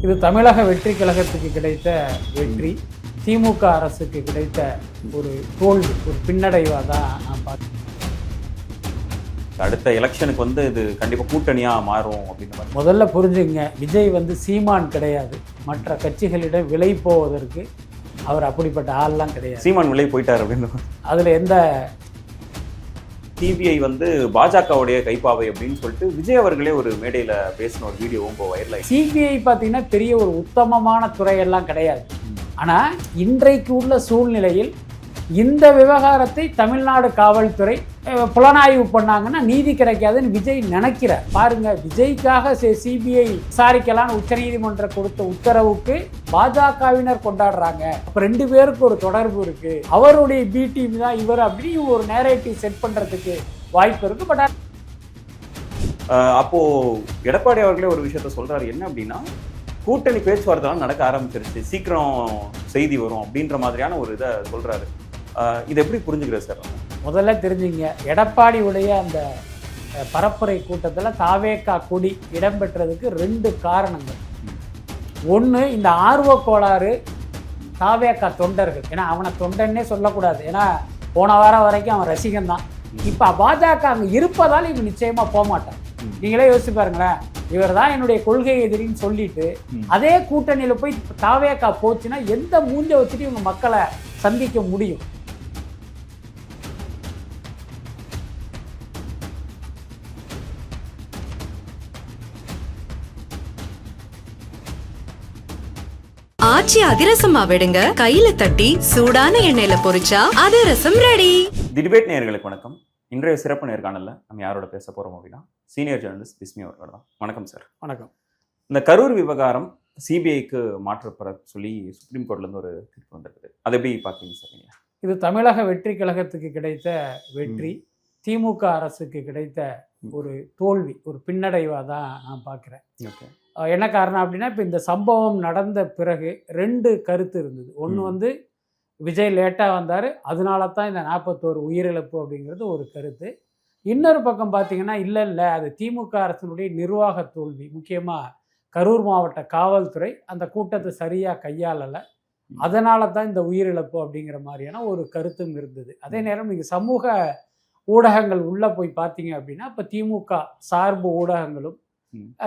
இது தமிழக வெற்றி கழகத்துக்கு கிடைத்த வெற்றி, திமுக அரசுக்கு கிடைத்த ஒரு தோல்வி, ஒரு பின்னடைவாக தான் நான் பார்க்கிறேன். அடுத்த எலெக்ஷனுக்கு வந்து இது கண்டிப்பாக கூட்டணியாக மாறும் அப்படின்ற மாதிரி முதல்ல புரிஞ்சுங்க, விஜய் வந்து சீமான் கிடையாது. மற்ற கட்சிகளிடம் விலை போவதற்கு அவர் அப்படிப்பட்ட ஆள்லாம் கிடையாது. சீமான் விலை போயிட்டார் அப்படின்னு அதில் எந்த சிபிஐ வந்து பாஜகவுடைய கைப்பாவை அப்படின்னு சொல்லிட்டு விஜய் அவர்களே ஒரு மேடையில் பேசின ஒரு வீடியோவும் இப்போ வைரல். சிபிஐ பார்த்தீங்கன்னா பெரிய ஒரு உத்தமமான துறையெல்லாம் கிடையாது. ஆனால் இன்றைக்கு உள்ள சூழ்நிலையில் இந்த விவகாரத்தை தமிழ்நாடு காவல்துறை புலனாய்வு பண்ணாங்கன்னா நீதி கிடைக்காதுன்னு விஜய் நினைக்கிறார். பாருங்க, விஜய்க்காக சிபிஐ விசாரிக்கலான்னு உச்சநீதிமன்றம் கொடுத்த உத்தரவுக்கு பாஜகவினர் கொண்டாடுறாங்க. அப்ப ரெண்டு பேருக்கு ஒரு தொடர்பு இருக்கு, அவருடைய பி டீம் தான் இவர் அப்படின்னு ஒரு நேரேட்டிவ் செட் பண்றதுக்கு வாய்ப்பு இருக்கு. பட் அப்போ எடப்பாடி அவர்களே ஒரு விஷயத்த சொல்றாரு, என்ன அப்படின்னா கூட்டணி பேச்சுவார்த்தைலாம் நடக்க ஆரம்பிச்சிருச்சு, சீக்கிரம் செய்தி வரும் அப்படின்ற மாதிரியான ஒரு இதை சொல்றாரு. இதை எப்படி புரிஞ்சுக்கிறது சார்? முதல்ல தெரிஞ்சுங்க, எடப்பாடியுடைய அந்த பரப்புரை கூட்டத்தில் தாவேகா கொடி இடம்பெற்றதுக்கு ரெண்டு காரணங்கள். ஒன்று, இந்த ஆர்வ கோளாறு தாவேகா தொண்டர்கள். ஏன்னா அவனை தொண்டன்னே சொல்லக்கூடாது, ஏன்னா போன வாரம் வரைக்கும் அவன் ரசிகன் தான். இப்போ பாஜக அங்கே இருப்பதால் இவன் நிச்சயமாக போக மாட்டான். நீங்களே யோசிச்சு பாருங்களேன், இவர் தான் என்னுடைய கொள்கை எதிரின்னு சொல்லிட்டு அதே கூட்டணியில் போய் தாவேகா போச்சுன்னா எந்த மூஞ்ச வச்சுட்டு இவங்க மக்களை சந்திக்க முடியும்? ஆச்சி அதிரசமா விடுங்க, கையில தட்டி சூடான எண்ணெயில பொரிச்சா அதிரசம் ரெடி. டிபேட் நேயர்களுக்கு வணக்கம். இன்றைய சிறப்பு நேர்காணல்ல நம்ம யாரோட பேச போறோம் அப்படின்னா சீனியர் ஜேர்னலிஸ்ட் பிஸ்மி அவர்கள் தான். வணக்கம் சார். வணக்கம். இந்த கரூர் விவகாரம் சிபிஐக்கு மாற்றப்பட சொல்லி சுப்ரீம் கோர்ட்ல இருந்து ஒரு தீர்ப்பு வந்திருக்குது, அதை எப்படி பாத்தீங்க சார் நீங்க? இது தமிழக வெற்றி கழகத்துக்கு கிடைத்த வெற்றி, திமுக அரசுக்கு கிடைத்த ஒரு தோல்வி, ஒரு பின்னடைவாக தான் நான் பார்க்குறேன். ஓகே. என்ன காரணம் அப்படின்னா, இப்போ இந்த சம்பவம் நடந்த பிறகு ரெண்டு கருத்து இருந்தது. ஒன்று வந்து விஜய் லேட்டாக வந்தார், அதனால தான் இந்த 41 உயிரிழப்பு அப்படிங்கிறது ஒரு கருத்து. இன்னொரு பக்கம் பார்த்தீங்கன்னா, இல்லை அது திமுக அரசினுடைய நிர்வாக தோல்வி, முக்கியமாக கரூர் மாவட்ட காவல்துறை அந்த கூட்டத்தை சரியாக கையாளலை, அதனால தான் இந்த உயிரிழப்பு அப்படிங்கிற மாதிரியான ஒரு கருத்தும் இருந்தது. அதே நேரம் நீங்கள் சமூக ஊடகங்கள் உள்ளே போய் பார்த்தீங்க அப்படின்னா, இப்போ திமுக சார்பு ஊடகங்களும்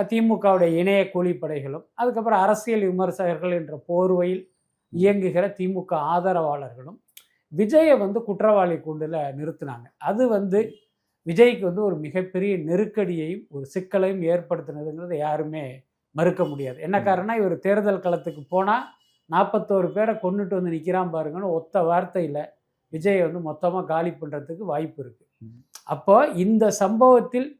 திமுகவுடைய இணைய கூலிப்படைகளும் அதுக்கப்புறம் அரசியல் விமர்சகர்கள் என்ற போர்வையில் இயங்குகிற திமுக ஆதரவாளர்களும் விஜயை வந்து குற்றவாளி கூண்டில் நிறுத்தினாங்க. அது வந்து விஜய்க்கு வந்து ஒரு மிகப்பெரிய நெருக்கடியையும் ஒரு சிக்கலையும் ஏற்படுத்தினதுங்கிறது யாருமே மறுக்க முடியாது. என்ன காரணம்னா, இவர் தேர்தல் களத்துக்கு போனால் 41 பேரை கொண்டுட்டு வந்து நிற்கிறான் பாருங்கன்னு ஒத்த வார்த்தையில் விஜயை வந்து மொத்தமாக காலி பண்ணுறதுக்கு வாய்ப்பு இருக்குது. அப்போ இந்த சம்பவத்தில்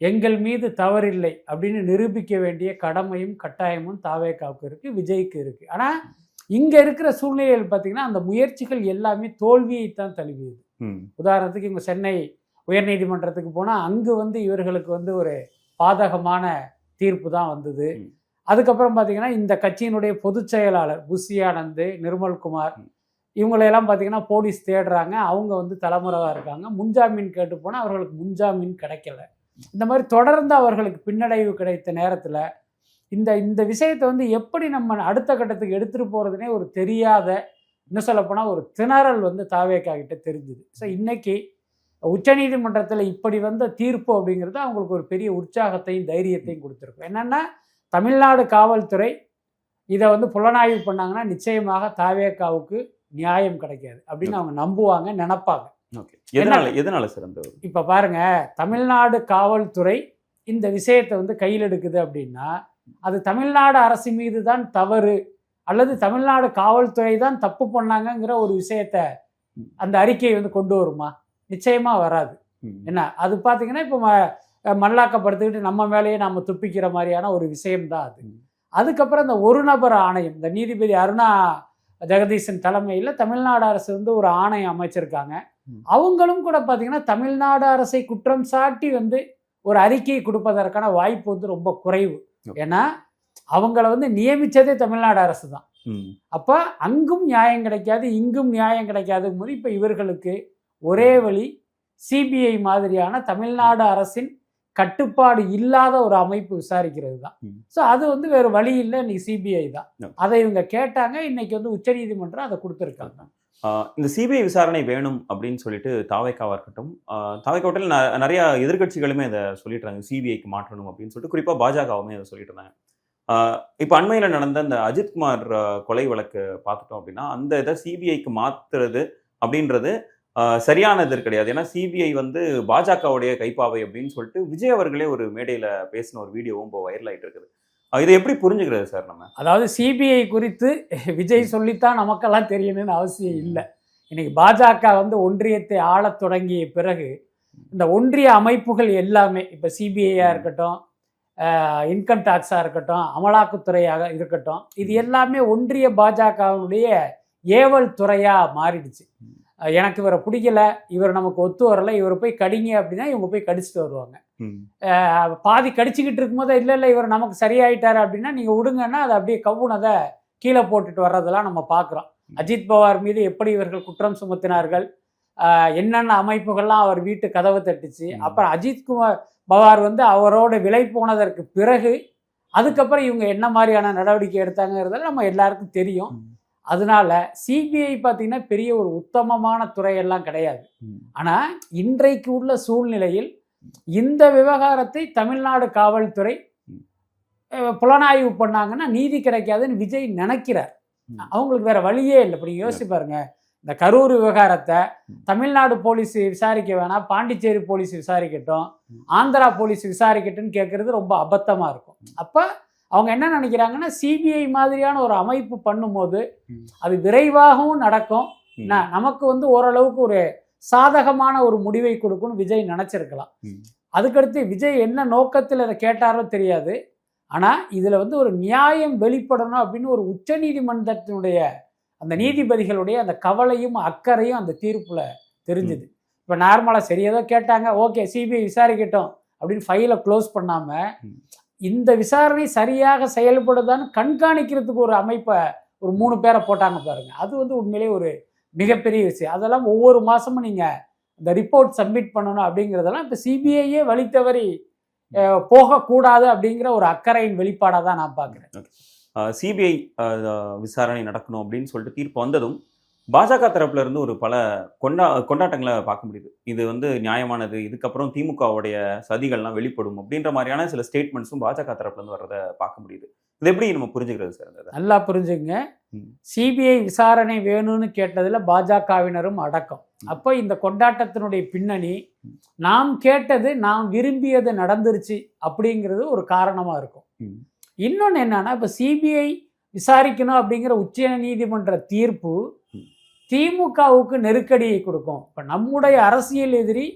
எங்கள் மீது தவறில்லை அப்படின்னு நிரூபிக்க வேண்டிய கடமையும் கட்டாயமும் தாவேகாவுக்கு இருக்குது, விஜய்க்கு இருக்குது. ஆனால் இங்கே இருக்கிற சூழ்நிலையில் பார்த்தீங்கன்னா அந்த முயற்சிகள் எல்லாமே தோல்வியைத்தான் தழுவியது. உதாரணத்துக்கு இவங்க சென்னை உயர்நீதிமன்றத்துக்கு போனால் அங்கு வந்து இவர்களுக்கு வந்து ஒரு பாதகமான தீர்ப்பு தான் வந்தது. அதுக்கப்புறம் பார்த்தீங்கன்னா இந்த கட்சியினுடைய பொதுச் செயலாளர் புஷி ஆனந்த், நிர்மல்குமார் இவங்களையெல்லாம் பார்த்தீங்கன்னா போலீஸ் தேடுறாங்க, அவங்க வந்து தலைமுறைவாக இருக்காங்க. முன்ஜாமீன் கேட்டு போனால் அவர்களுக்கு முன்ஜாமீன் கிடைக்கல. இந்த மாதிரி தொடர்ந்து அவர்களுக்கு பின்னடைவு கிடைத்த நேரத்தில் இந்த விஷயத்தை வந்து எப்படி நம்ம அடுத்த கட்டத்துக்கு எடுத்துகிட்டு போகிறதுனே ஒரு தெரியாத, இன்னும் சொல்லப்போனால் ஒரு திணறல் வந்து தாவேகா கிட்ட தெரிஞ்சுது. ஸோ இன்னைக்கு உச்சநீதிமன்றத்தில் இப்படி வந்த தீர்ப்பு அப்படிங்கிறது அவங்களுக்கு ஒரு பெரிய உற்சாகத்தையும் தைரியத்தையும் கொடுத்துருக்கும். என்னென்னா, தமிழ்நாடு காவல்துறை இதை வந்து புலனாய்வு பண்ணாங்கன்னா நிச்சயமாக தாவேகாவுக்கு நியாயம் கிடைக்காது அப்படின்னு அவங்க நம்புவாங்க, நினைப்பாங்க. எதனால சார்? இப்போ பாருங்க, தமிழ்நாடு காவல்துறை இந்த விஷயத்தை வந்து கையில் எடுக்குது அப்படின்னா அது தமிழ்நாடு அரசு மீது தான் தவறு அல்லது தமிழ்நாடு காவல்துறை தான் தப்பு பண்ணாங்கங்கிற ஒரு விஷயத்த அந்த அறிக்கையை வந்து கொண்டு வருமா? நிச்சயமா வராது. என்ன அது பார்த்தீங்கன்னா இப்போ மல்லாக்கப்படுத்திக்கிட்டு நம்ம மேலேயே நம்ம துப்பிக்கிற மாதிரியான ஒரு விஷயம்தான் அது. அதுக்கப்புறம் இந்த ஒரு நபர் ஆணையம், இந்த நீதிபதி அருணா ஜெகதீசன் தலைமையில் தமிழ்நாடு அரசு வந்து ஒரு ஆணையம் அமைச்சிருக்காங்க. அவங்களும் கூட பார்த்தீங்கன்னா தமிழ்நாடு அரசை குற்றம் சாட்டி வந்து ஒரு அறிக்கையை கொடுப்பதற்கான வாய்ப்பு வந்து ரொம்ப குறைவு. ஏன்னா அவங்கள வந்து நியமித்ததே தமிழ்நாடு அரசு தான். அப்போ அங்கும் நியாயம் கிடைக்காது, இங்கும் நியாயம் கிடைக்காதுங்கும் போது இப்போ இவர்களுக்கு ஒரே வழி சிபிஐ மாதிரியான தமிழ்நாடு அரசின் கட்டுப்பாடு இல்லாத ஒரு அமைப்பு விசாரிக்கிறது தான். ம். ஸோ அது வந்து வேறு வழி இல்லை, இன்னைக்கு சிபிஐ தான். No. அதை இவங்க கேட்டாங்க, இன்னைக்கு வந்து உச்சநீதிமன்றம் அதை கொடுத்துருக்காங்க. இந்த சிபிஐ விசாரணை வேணும் அப்படின்னு சொல்லிட்டு தாவேக்காவா இருக்கட்டும், தாவேக்காவட்டில் நிறைய எதிர்க்கட்சிகளுமே இதை சொல்லிட்டு இருந்தாங்க, சிபிஐக்கு மாற்றணும் அப்படின்னு சொல்லிட்டு, குறிப்பாக பாஜகவுமே அதை சொல்லிட்டு இருந்தாங்க. இப்போ அண்மையில் நடந்த இந்த அஜித்குமார் கொலை வழக்கு பார்த்துட்டோம் அப்படின்னா, அந்த இதை சிபிஐக்கு மாற்றுறது அப்படின்றது சரியானது கிடையாது. ஏன்னா சிபிஐ வந்து பாஜகவுடைய கைப்பாவை அப்படின்னு சொல்லிட்டு விஜய் அவர்களே ஒரு மேடையில் பேசின ஒரு வீடியோவும் இப்போ வைரல் ஆகிட்டு இருக்குது. இதை எப்படி புரிஞ்சுக்கிறது சார் நம்ம? அதாவது சிபிஐ குறித்து விஜய் சொல்லித்தான் நமக்கெல்லாம் தெரியணும்னு அவசியம் இல்லை. இன்னைக்கு பாஜக வந்து ஒன்றியத்தை ஆளத் தொடங்கிய பிறகு இந்த ஒன்றிய அமைப்புகள் எல்லாமே, இப்போ சிபிஐயாக இருக்கட்டும், இன்கம் டேக்ஸாக இருக்கட்டும், அமலாக்கத்துறையாக இருக்கட்டும், இது எல்லாமே ஒன்றிய பாஜகவினுடைய ஏவல் துறையாக மாறிடுச்சு. எனக்கு இவரை பிடிக்கல, இவர் நமக்கு ஒத்து வரலை, இவர் போய் கடிங்க அப்படின்னா இவங்க போய் கடிச்சிட்டு வருவாங்க. பாதி கடிச்சிக்கிட்டு இருக்கும்போது இல்லை இவர் நமக்கு சரியாயிட்டாரு அப்படின்னா நீங்கள் விடுங்கன்னா அதை அப்படியே கவுனதை கீழே போட்டுட்டு வர்றதெல்லாம் நம்ம பார்க்குறோம். அஜித் பவார் மீது எப்படி இவர்கள் குற்றம் சுமத்தினார்கள், என்னென்ன அமைப்புகள்லாம் அவர் வீட்டு கதவை தட்டுச்சு. அப்புறம் அஜித்குமார் பவார் வந்து அவரோட விலை போனதற்கு பிறகு அதுக்கப்புறம் இவங்க என்ன மாதிரியான நடவடிக்கை எடுத்தாங்கிறதெல்லாம் நம்ம எல்லாருக்கும் தெரியும். அதனால சிபிஐ பார்த்தீங்கன்னா பெரிய ஒரு உத்தமமான துறையெல்லாம் கிடையாது. ஆனால் இன்றைக்கு உள்ள சூழ்நிலையில் இந்த விவகாரத்தை தமிழ்நாடு காவல்துறை புலனாய்வு பண்ணாங்கன்னா நீதி கிடைக்காதுன்னு விஜய் நினைக்கிறார். அவங்களுக்கு வேற வழியே இல்லை. இப்படி யோசிச்சு பாருங்க, இந்த கரூர் விவகாரத்தை தமிழ்நாடு போலீஸ் விசாரிக்க வேணாம், பாண்டிச்சேரி போலீஸ் விசாரிக்கட்டும், ஆந்திரா போலீஸ் விசாரிக்கட்டும்னு கேட்கறது ரொம்ப அபத்தமாக இருக்கும். அப்போ அவங்க என்ன நினைக்கிறாங்கன்னா, சிபிஐ மாதிரியான ஒரு அமைப்பு பண்ணும்போது அது விரைவாகவும் நடக்கும், நமக்கு வந்து ஓரளவுக்கு ஒரு சாதகமான ஒரு முடிவை கொடுக்கும்னு விஜய் நினைச்சிருக்கலாம். அதுக்கடுத்து விஜய் என்ன நோக்கத்தில் அதை கேட்டாரோ தெரியாது. ஆனால் இதில் வந்து ஒரு நியாயம் வெளிப்படணும் அப்படின்னு ஒரு உச்ச நீதிமன்றத்தினுடைய அந்த நீதிபதிகளுடைய அந்த கவலையும் அக்கறையும் அந்த தீர்ப்பில் தெரிஞ்சுது. இப்போ நார்மலாக சரி ஏதோ கேட்டாங்க, ஓகே சிபிஐ விசாரிக்கட்டும் அப்படின்னு ஃபைலை க்ளோஸ் பண்ணாமல் இந்த விசாரணை சரியாக செயல்படுதான்னு கண்காணிக்கிறதுக்கு ஒரு அமைப்பை ஒரு 3 பேரை போட்டாங்க பாருங்க. அது வந்து உண்மையிலே ஒரு மிகப்பெரிய விஷயம். அதெல்லாம் ஒவ்வொரு மாதமும் நீங்கள் இந்த ரிப்போர்ட் சப்மிட் பண்ணணும் அப்படிங்கிறதெல்லாம் இப்போ சிபிஐயே வழி தவறி போகக்கூடாது அப்படிங்கிற ஒரு அக்கறையின் வெளிப்பாடாக தான் நான் பார்க்குறேன். சிபிஐ விசாரணை நடக்கணும் அப்படின்னு சொல்லிட்டு தீர்ப்பு வந்ததும் பாஜக தரப்புல இருந்து ஒரு பல கொண்டாட்டங்களை பார்க்க முடியுது. இது வந்து நியாயமானது, இதுக்கப்புறம் திமுகவுடைய சதிகள்லாம் வெளிப்படும் அப்படின்ற மாதிரியான சில ஸ்டேட்மெண்ட்ஸும் பாஜக தரப்புல இருந்து வர்றதை பார்க்க முடியுது. இது எப்படி நம்ம புரிஞ்சுக்கிறது சார்? நல்லா புரிஞ்சுங்க. சிபிஐ விசாரணை வேணும்னு கேட்டதுல பாஜகவினரும் அடக்கம். அப்போ இந்த கொண்டாட்டத்தினுடைய பின்னணி நாம் கேட்டது, நாம் விரும்பியது நடந்துருச்சு அப்படிங்கிறது ஒரு காரணமா இருக்கும். இன்னொன்று என்னன்னா, இப்போ சிபிஐ விசாரிக்கணும் அப்படிங்கிற உச்ச நீதிமன்ற தீர்ப்பு திமுகவுக்கு நெருக்கடியை கொடுக்கும். இப்போ நம்முடைய அரசியல் எதிரி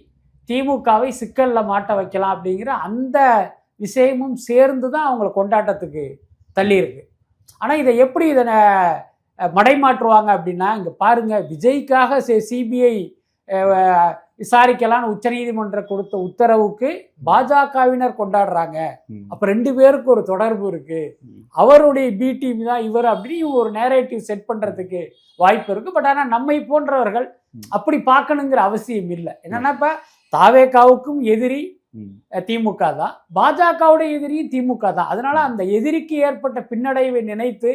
திமுகவை சிக்கலில் மாட்ட வைக்கலாம் அப்படிங்கிற அந்த விஷயமும் சேர்ந்து தான் அவங்கள கொண்டாட்டத்துக்கு தள்ளியிருக்கு. ஆனால் இதை எப்படி இதனை மடைமாற்றுவாங்க அப்படின்னா, இங்கே பாருங்கள், விஜய்க்காக சிபிஐ விசாரிக்கலான்னு உச்சநீதிமன்றம் கொடுத்த உத்தரவுக்கு பாஜகவினர் கொண்டாடுறாங்க. அப்ப 2 பேருக்கு ஒரு தொடர்பு இருக்கு, அவருடைய பி டீம் தான் இவர் அப்படின்னு ஒரு நேரேட்டிவ் செட் பண்றதுக்கு வாய்ப்பு இருக்கு. பட் ஆனா நம்மை போன்றவர்கள் அப்படி பார்க்கணுங்கிற அவசியம் இல்லை. என்னன்னா, இப்ப தாவேகாவுக்கும் எதிரி திமுக தான், பாஜகவுடைய எதிரியும் திமுக தான். அதனால அந்த எதிரிக்கு ஏற்பட்ட பின்னடைவை நினைத்து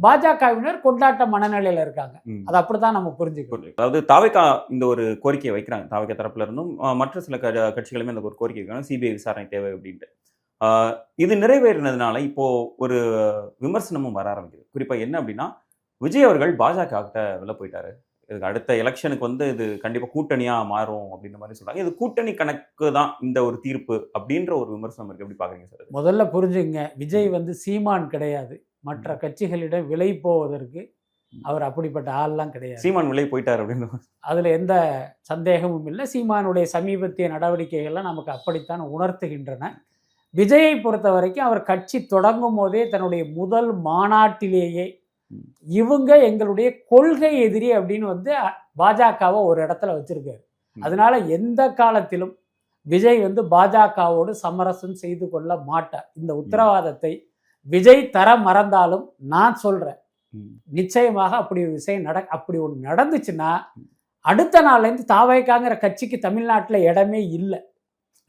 பாஜகவினர் கொண்டாட்ட மனநிலையில இருக்காங்க. அது அப்படித்தான் நம்ம புரிஞ்சுக்கணும். அதாவது தாவேகா இந்த ஒரு கோரிக்கையை வைக்கிறாங்க, தாவேகா தரப்புல இருந்தும் மற்ற சில கட்சிகளுமே இந்த ஒரு கோரிக்கை வைக்கிறாங்க, சிபிஐ விசாரணை தேவை அப்படின்ட்டு. இது நிறைவேறினதுனால இப்போ ஒரு விமர்சனமும் வர ஆரம்பிக்குது. குறிப்பா என்ன அப்படின்னா, விஜய் அவர்கள் பாஜக கிட்ட வெளில போயிட்டாரு, இதுக்கு அடுத்த எலெக்ஷனுக்கு வந்து இது கண்டிப்பா கூட்டணியா மாறும் அப்படின்ற மாதிரி சொல்றாங்க. இது கூட்டணி கணக்கு தான் இந்த ஒரு தீர்ப்பு அப்படின்ற ஒரு விமர்சனம் இருக்கு. எப்படி பாக்குறீங்க சார்? முதல்ல புரிஞ்சுங்க, விஜய் வந்து சீமான் கிடையாது. மற்ற கட்சிகளிடம் விலை போவதற்கு அவர் அப்படிப்பட்ட ஆள்லாம் கிடையாது. சீமான் விலை போயிட்டார் அப்படின்னு அதுல எந்த சந்தேகமும் இல்லை. சீமானுடைய சமீபத்திய நடவடிக்கைகள்லாம் நமக்கு அப்படித்தான் உணர்த்துகின்றன. விஜயை பொறுத்த வரைக்கும் அவர் கட்சி தொடங்கும் போதே தன்னுடைய முதல் மாநாட்டிலேயே இவங்க எங்களுடைய கொள்கை எதிரி அப்படின்னு வந்து பாஜகவை ஒரு இடத்துல வச்சிருக்காரு. அதனால எந்த காலத்திலும் விஜய் வந்து பாஜகவோடு சமரசம் செய்து கொள்ள மாட்டார். இந்த உத்தரவாதத்தை விஜய் தர மறந்தாலும் நான் சொல்றேன், நிச்சயமாக அப்படி ஒரு விஷயம் அப்படி ஒன்று நடந்துச்சுன்னா அடுத்த நாள்லேருந்து தாவேகாங்கிற கட்சிக்கு தமிழ்நாட்டில் இடமே இல்லை.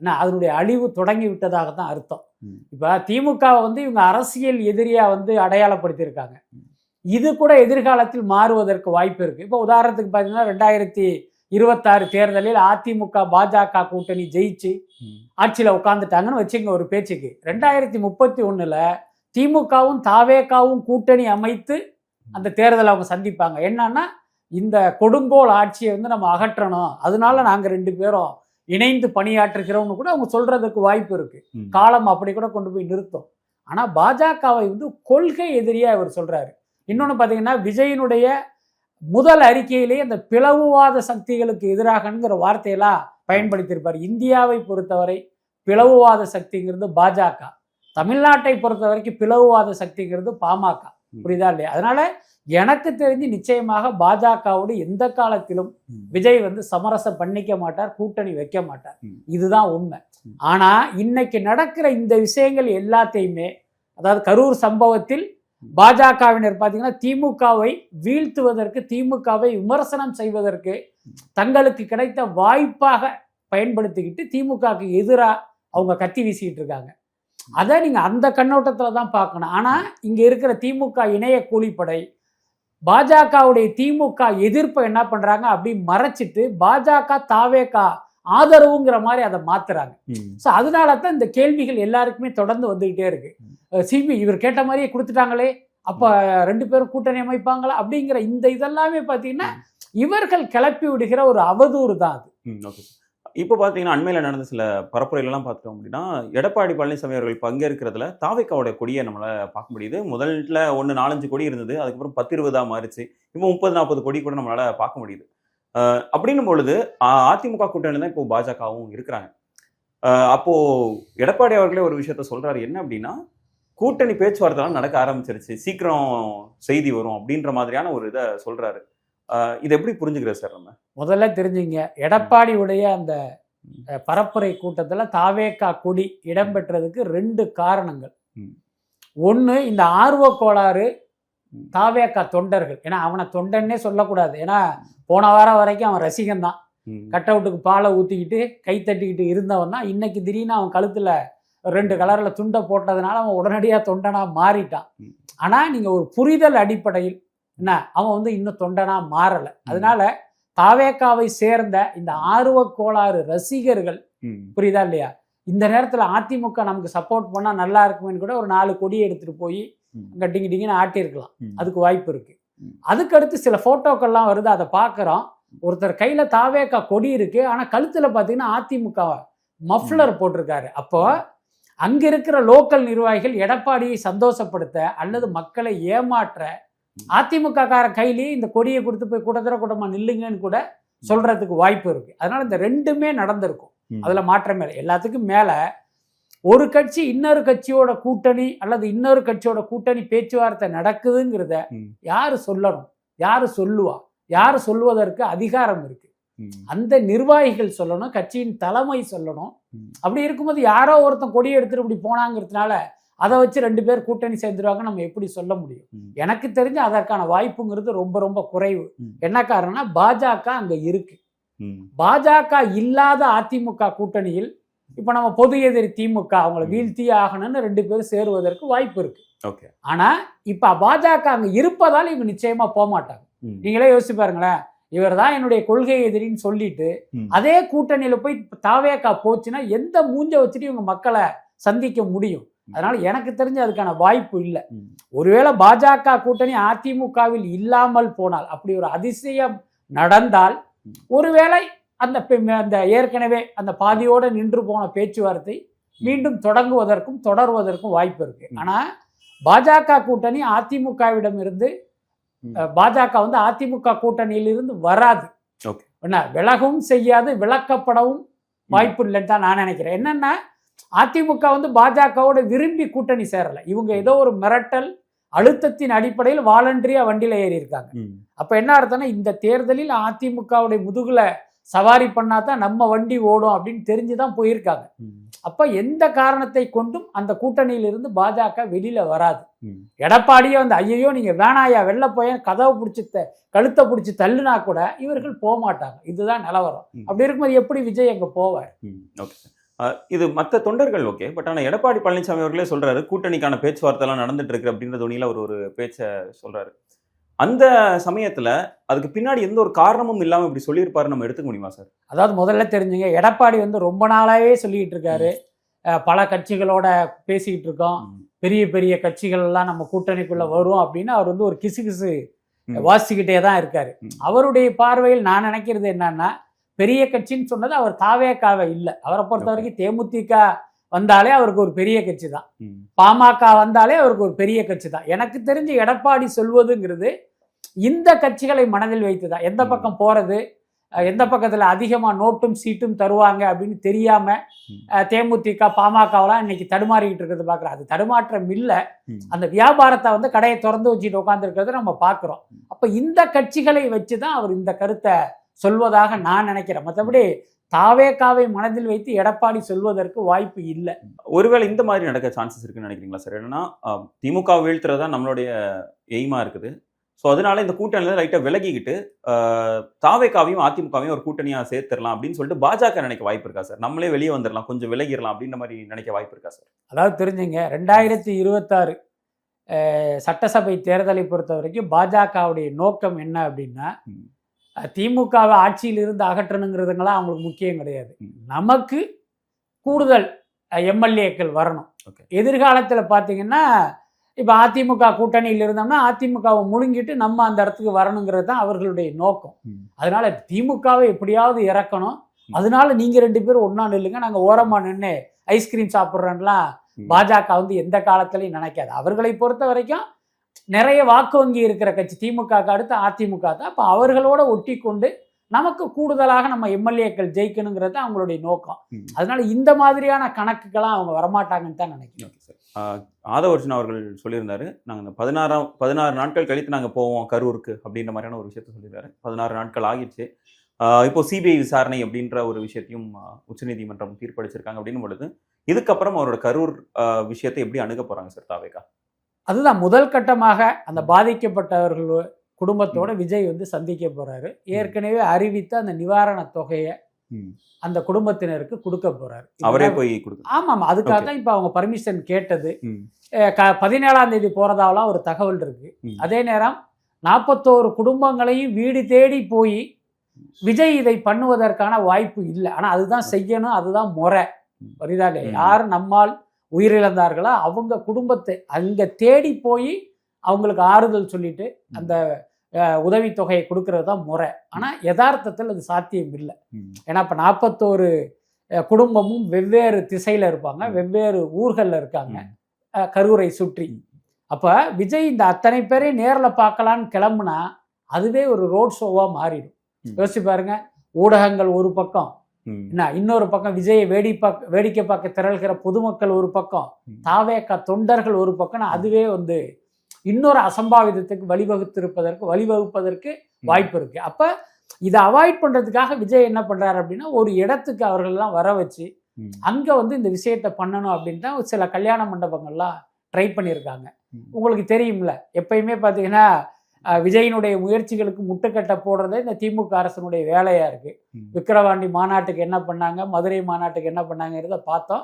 ஏன்னா அதனுடைய அழிவு தொடங்கி விட்டதாக தான் அர்த்தம். ம். இப்போ திமுகவை வந்து இவங்க அரசியல் எதிரியாக வந்து அடையாளப்படுத்தியிருக்காங்க. இது கூட எதிர்காலத்தில் மாறுவதற்கு வாய்ப்பு இருக்குது. இப்போ உதாரணத்துக்கு பார்த்தீங்கன்னா 2026 தேர்தலில் அதிமுக பாஜக கூட்டணி ஜெயிச்சு ஆட்சியில் உட்காந்துட்டாங்கன்னு வச்சுங்க ஒரு பேச்சுக்கு. 2031 திமுகவும் தாவேகாவும் கூட்டணி அமைத்து அந்த தேர்தலை அவங்க சந்திப்பாங்க. என்னன்னா இந்த கொடுங்கோல் ஆட்சியை வந்து நம்ம அகற்றணும், அதனால நாங்கள் 2 பேரும் இணைந்து பணியாற்றுகிறோம்னு கூட அவங்க சொல்றதுக்கு வாய்ப்பு இருக்கு. காலம் அப்படி கூட கொண்டு போய் நிறுத்தும். ஆனால் பாஜகவை வந்து கொள்கை எதிரியா இவர் சொல்றாரு. இன்னொன்று பார்த்தீங்கன்னா விஜயனுடைய முதல் அறிக்கையிலேயே அந்த பிளவுவாத சக்திகளுக்கு எதிராகங்கிற வார்த்தையெல்லாம் பயன்படுத்தியிருப்பார். இந்தியாவை பொறுத்தவரை பிளவுவாத சக்திங்கிறது பாஜக, தமிழ்நாட்டை பொறுத்த வரைக்கும் பிளவுவாத சக்திங்கிறது பாமக. புரியுதா இல்லையா? அதனால எனக்கு தெரிஞ்சு நிச்சயமாக பாஜகவோடு எந்த காலத்திலும் விஜய் வந்து சமரசம் பண்ணிக்க மாட்டார், கூட்டணி வைக்க மாட்டார். இதுதான் உண்மை. ஆனா இன்னைக்கு நடக்கிற இந்த விஷயங்கள் எல்லாத்தையுமே, அதாவது கரூர் சம்பவத்தில் பாஜகவினர் பார்த்தீங்கன்னா திமுகவை வீழ்த்துவதற்கு, திமுகவை விமர்சனம் செய்வதற்கு தங்களுக்கு கிடைத்த வாய்ப்பாக பயன்படுத்திக்கிட்டு திமுகவுக்கு எதிராக அவங்க கத்தி வீசிக்கிட்டு இருக்காங்க. அதை நீங்க அந்த கண்ணோட்டத்தில் தான் பார்க்கணும். ஆனா இங்க இருக்கிற திமுக இணைய கூலிப்படை பாஜகவுடைய திமுக எதிர்ப்பை என்ன பண்றாங்க, அப்படி மறைச்சிட்டு பாஜக தாவேகா ஆதரவுங்கிற மாதிரி அதை மாத்துறாங்க. ஸோ அதனால தான் இந்த கேள்விகள் எல்லாருக்குமே தொடர்ந்து வந்துகிட்டே இருக்கு. சிபி இவர் கேட்ட மாதிரியே கொடுத்துட்டாங்களே, அப்ப 2 பேரும் கூட்டணி அமைப்பாங்களா அப்படிங்கிற இந்த இதெல்லாமே பார்த்தீங்கன்னா இவர்கள் கிளப்பி விடுகிற ஒரு அவதூறு தான் அது. ஓகே. இப்போ பார்த்தீங்கன்னா அண்மையில் நடந்த சில பரப்புரைகளெல்லாம் பார்த்தோம் அப்படின்னா எடப்பாடி பழனிசாமி அவர்கள் பங்கேற்கிறதுல தாவேக்காவோட கொடியை நம்மளால் பார்க்க முடியுது. முதல்ல 4-5 கொடி இருந்தது, அதுக்கப்புறம் 10-20 மாறிச்சு, இப்போ 30-40 கொடி கூட நம்மளால் பார்க்க முடியுது. அப்படின்னும் பொழுது அதிமுக கூட்டணி தான் இப்போ பாஜகவும் இருக்கிறாங்க. அப்போ எடப்பாடி அவர்களே ஒரு விஷயத்த சொல்றாரு, என்ன அப்படின்னா கூட்டணி பேச்சுவார்த்தைலாம் நடக்க ஆரம்பிச்சிருச்சு, சீக்கிரம் செய்தி வரும் அப்படின்ற மாதிரியான ஒரு இதை சொல்றாரு. இது எப்படி புரிஞ்சுக்கிறது சார்? நம்ம முதல்ல தெரிஞ்சுங்க, எடப்பாடியுடைய அந்த பரப்புரை கூட்டத்தில் தாவேகா கொடி இடம்பெற்றதுக்கு 2 காரணங்கள். ஒன்று, இந்த ஆர்வ கோளாறு தாவேகா தொண்டர்கள். ஏன்னா அவனை தொண்டன்னே சொல்லக்கூடாது, ஏன்னா போன வாரம் வரைக்கும் அவன் ரசிகன் தான், கட் அவுட்டுக்கு பாலை ஊற்றிக்கிட்டு கை தட்டிக்கிட்டு இருந்தவன் தான். இன்னைக்கு திடீர்னு அவன் கழுத்தில் 2 கலரில் துண்டை போட்டதுனால அவன் உடனடியாக தொண்டனா மாறிட்டான். ஆனால் நீங்கள் ஒரு புரிதல் அடிப்படையில் என்ன, அவன் வந்து இன்னும் தொண்டனா மாறலை. அதனால தாவேகாவை சேர்ந்த இந்த ஆர்வ கோளாறு ரசிகர்கள், புரியுதா இல்லையா, இந்த நேரத்தில் அதிமுக நமக்கு சப்போர்ட் பண்ணால் நல்லா இருக்குமேன்னு கூட ஒரு 4 கொடியை எடுத்துட்டு போய் அங்கே டிங்கி டிங்கின்னு ஆட்டியிருக்கலாம், அதுக்கு வாய்ப்பு இருக்கு. அதுக்கடுத்து சில போட்டோக்கள்லாம் வருது, அதை பார்க்குறோம். ஒருத்தர் கையில தாவேகா கொடி இருக்கு, ஆனால் கழுத்தில் பார்த்தீங்கன்னா அதிமுக மஃப்ளர் போட்டிருக்காரு. அப்போ அங்க இருக்கிற லோக்கல் நிர்வாகிகள் எடப்பாடியை சந்தோஷப்படுத்த அல்லது மக்களை ஏமாற்ற அதிமுக கார கையிலேயே இந்த கொடியை கொடுத்து போய் கூட்டமா நில்லுங்கன்னு கூட சொல்றதுக்கு வாய்ப்பு இருக்கு. அதனால இந்த 2மே நடந்திருக்கும், அதுல மாற்றமே இல்லை. எல்லாத்துக்கும் மேல ஒரு கட்சி இன்னொரு கட்சியோட கூட்டணி அல்லது இன்னொரு கட்சியோட கூட்டணி பேச்சுவார்த்தை நடக்குதுங்கிறத யாரு சொல்லணும், யாரு சொல்லுவா, யாரு சொல்வதற்கு அதிகாரம் இருக்கு? அந்த நிர்வாகிகள் சொல்லணும், கட்சியின் தலைமை சொல்லணும். அப்படி இருக்கும்போது யாரோ ஒருத்தன் கொடியை எடுத்துட்டு இப்படி போனாங்கிறதுனால அதை வச்சு 2 பேர் கூட்டணி சேர்ந்துருவாங்க நம்ம எப்படி சொல்ல முடியும்? எனக்கு தெரிஞ்சு அதற்கான வாய்ப்புங்கிறது ரொம்ப ரொம்ப குறைவு. என்ன காரணம்னா பாஜக அங்க இருக்கு. பாஜக இல்லாத அதிமுக கூட்டணியில் இப்ப நம்ம பொது எதிரி திமுக அவங்கள வீழ்த்தியே ஆகணும்னு 2 பேரும் சேருவதற்கு வாய்ப்பு இருக்கு. ஆனா இப்ப பாஜக அங்க இருப்பதால் இவங்க நிச்சயமா போக மாட்டாங்க. நீங்களே யோசிச்சு பாருங்களேன், இவர் தான் என்னுடைய கொள்கை எதிரின்னு சொல்லிட்டு அதே கூட்டணியில போய் தாவேகா போச்சுன்னா எந்த மூஞ்ச வச்சுட்டு இவங்க மக்களை சந்திக்க முடியும்? அதனால எனக்கு தெரிஞ்சு அதுக்கான வாய்ப்பு இல்லை. ஒருவேளை பாஜக கூட்டணி அதிமுகவில் இல்லாமல் போனால், அப்படி ஒரு அதிசயம் நடந்தால், ஒருவேளை அந்த ஏற்கனவே அந்த பாதியோட நின்று போன பேச்சுவார்த்தை மீண்டும் தொடர்வதற்கும் வாய்ப்பு இருக்கு. ஆனா பாஜக கூட்டணி அதிமுகவிடம் இருந்து, பாஜக வந்து அதிமுக கூட்டணியிலிருந்து வராது, என்ன விலகவும் செய்யாது, விலக்கப்படவும் வாய்ப்பு இல்லைன்னு தான் நான் நினைக்கிறேன். என்னன்னா அதிமுக வந்து பாஜகவோட விரும்பி கூட்டணி சேரல, இவங்க ஏதோ ஒரு மிரட்டல் அழுத்தத்தின் அடிப்படையில் வாலண்டரியா வண்டியில ஏறி இருக்காங்க. அப்ப என்ன அர்த்தம்னா இந்த தேர்தலில் அதிமுகவுடைய முதுகுல சவாரி பண்ணாதான் நம்ம வண்டி ஓடும் அப்படின்னு தெரிஞ்சுதான் போயிருக்காங்க. அப்ப எந்த காரணத்தை கொண்டும் அந்த கூட்டணியிலிருந்து பாஜக வெளியில வராது. எடப்பாடியே வந்து ஐயோ நீங்க வேணாயா வெளில போய் கதவை பிடிச்சி கழுத்தை பிடிச்சி தள்ளுனா கூட இவர்கள் போக மாட்டாங்க. இதுதான் நிலவரம். அப்படி இருக்கும்போது எப்படி விஜய் அங்க போவார்? இது மற்ற தொண்டர்கள் ஓகே, பட் ஆனால் எடப்பாடி பழனிசாமி அவர்களே சொல்றாரு கூட்டணிக்கான பேச்சுவார்த்தைலாம் நடந்துட்டு இருக்கு அப்படின்ற துணியில ஒரு பேச்சை சொல்றாரு. அந்த சமயத்துல அதுக்கு பின்னாடி எந்த ஒரு காரணமும் இல்லாம இப்படி சொல்லியிருப்பாரு நம்ம எடுத்துக்க முடியுமா சார்? அதாவது முதல்ல தெரிஞ்சுங்க, எடப்பாடி வந்து ரொம்ப நாளாவே சொல்லிட்டு இருக்காரு, பல கட்சிகளோட பேசிக்கிட்டு இருக்கோம், பெரிய பெரிய கட்சிகள் எல்லாம் நம்ம கூட்டணிக்குள்ள வரும் அப்படின்னு அவர் வந்து ஒரு கிசு வாசிக்கிட்டே தான் இருக்காரு. அவருடைய பார்வையில் நான் நினைக்கிறது என்னன்னா, பெரிய கட்சின்னு சொன்னது அவர் தாவேக்காவை இல்லை. அவரை பொறுத்த வரைக்கும் தேமுதிக வந்தாலே அவருக்கு ஒரு பெரிய கட்சி தான், பாமக வந்தாலே அவருக்கு ஒரு பெரிய கட்சி தான். எனக்கு தெரிஞ்சு எடப்பாடி சொல்வதுங்கிறது இந்த கட்சிகளை மனதில் வைத்துதான். எந்த பக்கம் போறது, எந்த பக்கத்துல அதிகமா நோட்டும் சீட்டும் தருவாங்க அப்படின்னு தெரியாம தேமுதிக பாமகவெல்லாம் இன்னைக்கு தடுமாறிக்கிட்டு இருக்கிறது பாக்குறோம். அது தடுமாற்றம் இல்லை, அந்த வியாபாரத்தை வந்து கடையை திறந்து வச்சுட்டு உட்கார்ந்து இருக்கிறத நம்ம பாக்குறோம். அப்ப இந்த கட்சிகளை வச்சுதான் அவர் இந்த கருத்தை சொல்வதாக நான் நினைக்கிறேன். மற்றபடி தாவேக்காவை மனதில் வைத்து எடப்பாடி சொல்வதற்கு வாய்ப்பு இல்லை. ஒருவேளை இந்த மாதிரி நடக்க சான்சஸ் இருக்குன்னு நினைக்கிறீங்களா சார்? என்னன்னா திமுக வீழ்த்துறதா நம்மளுடைய எய்மா இருக்குது. ஸோ அதனால இந்த கூட்டணியில லைட்டாக விலகிக்கிட்டு தாவேக்காவையும் அதிமுகவையும் ஒரு கூட்டணியாக சேர்த்துடலாம் அப்படின்னு சொல்லிட்டு பாஜக நினைக்க வாய்ப்பு இருக்கா சார்? நம்மளே வெளியே வந்துடலாம், கொஞ்சம் விலகிடலாம் அப்படின்ற மாதிரி நினைக்க வாய்ப்பு இருக்கா சார்? அதாவது தெரிஞ்சுங்க, 2026 சட்டசபை தேர்தலை பொறுத்த வரைக்கும் பாஜகவுடைய நோக்கம் என்ன அப்படின்னா, திமுகவை ஆட்சியிலிருந்து அகற்றணுங்கிறதுங்களாம் அவங்களுக்கு முக்கியம் கிடையாது. நமக்கு கூடுதல் எம்எல்ஏக்கள் வரணும். எதிர்காலத்தில் பார்த்தீங்கன்னா இப்போ அதிமுக கூட்டணியில் இருந்தோம்னா அதிமுகவை முழுங்கிட்டு நம்ம அந்த இடத்துக்கு வரணுங்கிறது தான் அவர்களுடைய நோக்கம். அதனால திமுகவை எப்படியாவது இறக்கணும், அதனால நீங்கள் 2 பேரும் ஒன்றா நில்லுங்க, நாங்கள் ஓரமாக நின்று ஐஸ்கிரீம் சாப்பிட்றோன்லாம் பாஜக வந்து எந்த காலத்திலையும் நினைக்காது. அவர்களை பொறுத்த வரைக்கும் நிறைய வாக்கு வங்கி இருக்கிற கட்சி திமுக அடுத்து அதிமுக தான். அப்போ அவர்களோட ஒட்டி கொண்டு நமக்கு கூடுதலாக நம்ம எம்எல்ஏக்கள் ஜெயிக்கணுங்கிறது தான் அவங்களுடைய நோக்கம். அதனால இந்த மாதிரியான கணக்குக்கெல்லாம் அவங்க வரமாட்டாங்கன்னு தான் நினைக்கிறேன். ஆதவர்ஜுன் அவர்கள் சொல்லியிருந்தாரு, நாங்கள் 16 நாட்கள் கழித்து நாங்கள் போவோம் கரூருக்கு அப்படின்ற மாதிரியான ஒரு விஷயத்த சொல்லியிருக்காரு. 16 நாட்கள் ஆகிடுச்சு. இப்போ சிபிஐ விசாரணை அப்படின்ற ஒரு விஷயத்தையும் உச்சநீதிமன்றம் தீர்ப்பளிச்சிருக்காங்க அப்படின்னு பொழுது இதுக்கப்புறம் அவரோட கரூர் விஷயத்தை எப்படி அணுக போறாங்க சார் தாவேகா? அதுதான் முதல் கட்டமாக அந்த பாதிக்கப்பட்டவர்கள் குடும்பத்தோட விஜய் வந்து சந்திக்க போறாரு. ஏற்கனவே அறிவித்த அந்த நிவாரண தொகையை அந்த குடும்பத்தினருக்கு கொடுக்க போறாரு. அவரே போய் ஆமாம், அதுக்காக தான் இப்ப அவங்க பர்மிஷன் கேட்டது. 17ஆம் தேதி போறதாவெல்லாம் ஒரு தகவல் இருக்கு. அதே நேரம் 41 குடும்பங்களையும் வீடு தேடி போய் விஜய் இதை பண்ணுவதற்கான வாய்ப்பு இல்லை. ஆனா அதுதான் செய்யணும், அதுதான் முறை. புரியுதாங்க? யார் நம்மால் உயிரிழந்தார்களோ அவங்க குடும்பத்தை அங்க தேடி போய் அவங்களுக்கு ஆறுதல் சொல்லிட்டு அந்த உதவித்தொகையை கொடுக்கறது தான் முறை. ஆனா யதார்த்தத்தில் அது சாத்தியம் இல்லை. ஏன்னா இப்ப 41 குடும்பமும் வெவ்வேறு திசையில இருப்பாங்க, வெவ்வேறு ஊர்கள்ல இருக்காங்க கரூரை சுற்றி. அப்ப விஜய் இந்த அத்தனை பேரையும் நேரில் பார்க்கலான்னு கிளம்புனா அதுவே ஒரு ரோட் ஷோவா மாறிடும். யோசிச்சு பாருங்க, ஊடகங்கள் ஒரு பக்கம், இன்னொரு பக்கம் விஜயை வேடிக்கை பார்க்க திரள்கிற பொதுமக்கள் ஒரு பக்கம், தாவேகா தொண்டர்கள் ஒரு பக்கம். அதுவே வந்து இன்னொரு அசம்பாவிதத்துக்கு வழிவகுப்பதற்கு வாய்ப்பு இருக்கு. அப்ப இதை அவாய்ட் பண்றதுக்காக விஜய் என்ன பண்றாரு அப்படின்னா, ஒரு இடத்துக்கு அவர்கள் எல்லாம் வர வச்சு அங்க வந்து இந்த விஷயத்த பண்ணணும் அப்படின்னு தான் சில கல்யாண மண்டபங்கள்லாம் ட்ரை பண்ணியிருக்காங்க. உங்களுக்கு தெரியும்ல, எப்பயுமே பார்த்தீங்கன்னா விஜயினுடைய முயற்சிகளுக்கு முட்டுக்கட்டை போடுறதே இந்த திமுக அரசனுடைய வேலையா இருக்கு. விக்கிரவாண்டி மாநாட்டுக்கு என்ன பண்ணாங்க, மதுரை மாநாட்டுக்கு என்ன பண்ணாங்கிறத பார்த்தோம்.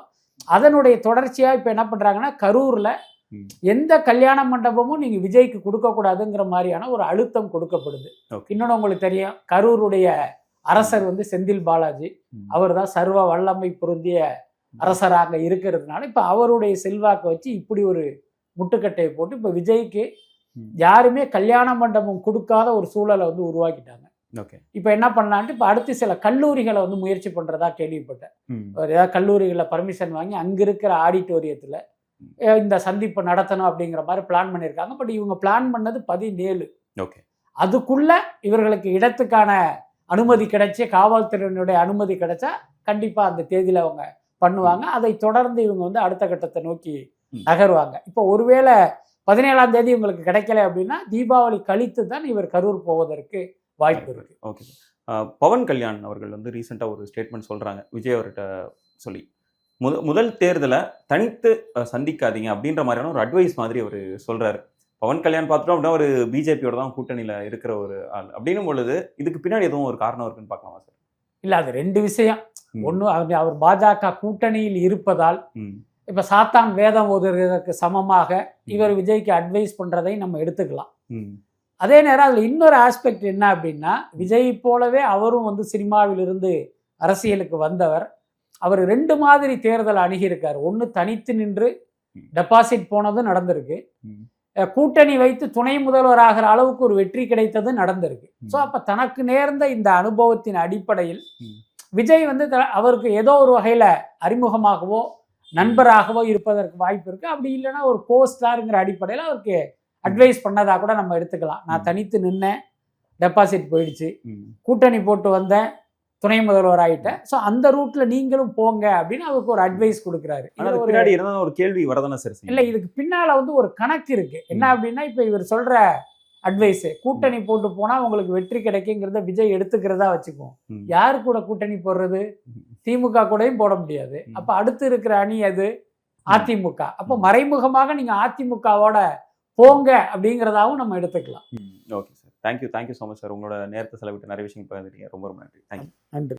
அதனுடைய தொடர்ச்சியா இப்ப என்ன பண்றாங்கன்னா, கரூர்ல எந்த கல்யாண மண்டபமும் நீங்க விஜய்க்கு கொடுக்க கூடாதுங்கிற மாதிரியான ஒரு அழுத்தம் கொடுக்கப்படுது. இன்னொன்னு உங்களுக்கு தெரியும், கரூருடைய அரசர் வந்து செந்தில் பாலாஜி, அவர் தான் சர்வ வல்லமை பொருந்திய அரசராக இருக்கிறதுனால இப்ப அவருடைய செல்வாக்கை வச்சு இப்படி ஒரு முட்டுக்கட்டையை போட்டு இப்ப விஜய்க்கு யாருமே கல்யாண மண்டபம் கொடுக்காத ஒரு சூழலை வந்து உருவாக்கிட்டாங்க. இப்ப என்ன பண்ணலான்ட்டு இப்ப அடுத்து சில கல்லூரிகளை வந்து முயற்சி பண்றதா கேள்விப்பட்டேன். ஏதாவது கல்லூரிகளை பர்மிஷன் வாங்கி அங்க இருக்கிற ஆடிட்டோரியத்துல இந்த சந்திப்பு நடத்தணும் அப்படிங்கிற மாதிரி பிளான் பண்ணியிருக்காங்க. பட் இவங்க பிளான் பண்ணது 17. அதுக்குள்ள இவர்களுக்கு இடத்துக்கான அனுமதி கிடைச்சி, காவல்துறையினுடைய அனுமதி கிடைச்சா கண்டிப்பா அந்த தேதியில அவங்க பண்ணுவாங்க. அதை தொடர்ந்து இவங்க வந்து அடுத்த கட்டத்தை நோக்கி நகருவாங்க. இப்போ ஒருவேளை 17ஆம் தேதி உங்களுக்கு கிடைக்கல அப்படின்னா தீபாவளி கழித்து தான் இவர் கரூர் போவதற்கு வாய்ப்பு இருக்கு. ஓகே. பவன் கல்யாண் அவர்கள் வந்து ரீசெண்டா ஒரு ஸ்டேட்மெண்ட் சொல்றாங்க, விஜய் அவர்கிட்ட சொல்லி முதல் தேர்தலை தனித்து சந்திக்காதீங்க அப்படின்ற மாதிரியான ஒரு அட்வைஸ் மாதிரி அவர் சொல்றாரு. பவன் கல்யாண் பார்த்துட்டோம் அப்படின்னா ஒரு பிஜேபியோட தான் கூட்டணியில இருக்கிற ஒரு ஆள் அப்படின்னும் பொழுது இதுக்கு பின்னாடி எதுவும் ஒரு காரணம் இருக்குன்னு பார்க்கலாமா சார்? இல்லை அது ரெண்டு விஷயம். ம். ஒன்று அவர் பாஜக கூட்டணியில் இருப்பதால் ம். இப்போ சாத்தான் வேதம் ஓதுறதுக்கு சமமாக இவர் விஜய்க்கு அட்வைஸ் பண்ணுறதை நம்ம எடுத்துக்கலாம். ம். அதே நேரம் அதில் இன்னொரு ஆஸ்பெக்ட் என்ன அப்படின்னா, விஜய் போலவே அவரும் வந்து சினிமாவிலிருந்து அரசியலுக்கு வந்தவர். அவர் 2 மாதிரி தேர்தல் அணுகியிருக்கார். ஒன்று தனித்து நின்று டெபாசிட் போனதும் நடந்திருக்கு, ம். கூட்டணி வைத்து துணை முதல்வர் ஆகிற அளவுக்கு ஒரு வெற்றி கிடைத்தது நடந்திருக்கு. ஸோ அப்போ தனக்கு நேர்ந்த இந்த அனுபவத்தின் அடிப்படையில் ம். விஜய் வந்து அவருக்கு ஏதோ ஒரு வகையில் அறிமுகமாகவோ நண்பராகவோ இருப்பதற்கு வாய்ப்பு இருக்குது. அப்படி இல்லைன்னா ஒரு கோஸ்டாருங்கிற அடிப்படையில் அவருக்கு அட்வைஸ் பண்ணதாக கூட நம்ம எடுத்துக்கலாம். நான் தனித்து நின்னேன், டெபாசிட் போயிடுச்சு, ம். கூட்டணி போட்டு வந்தேன், துணை முதல்வர் ஆகிட்டேன், ஸோ அந்த ரூட்டில் நீங்களும் போங்க அப்படின்னு அவருக்கு ஒரு அட்வைஸ் கொடுக்குறாரு. ஆனா அதுக்கு பின்னாடி இருந்தா ஒரு கேள்வி வரதானே சார் செய்யும். இல்லை, இதுக்கு பின்னால் வந்து ஒரு கணக்கு இருக்குது. என்ன அப்படின்னா, இப்போ இவர் சொல்கிற அட்வைஸு கூட்டணி போட்டு போனால் உங்களுக்கு வெற்றி கிடைக்குங்கிறத விஜய் எடுத்துக்கிறதா வச்சுக்குவோம். ம். யாரு கூட கூட்டணி போடுறது? திமுக கூடயும் போட முடியாது. அப்போ அடுத்து இருக்கிற அணி அது அதிமுக. அப்போ மறைமுகமாக நீங்கள் அதிமுகவோட போங்க அப்படிங்கிறதாவும் நம்ம எடுத்துக்கலாம். Okay sir, thank you so much sir. உங்களோட நேரத்தை செலவிட்டு நிறைய விஷயம் பகிர்ந்துட்டீங்க. ரொம்ப ரொம்ப நன்றி. தேங்க்யூ. நன்றி.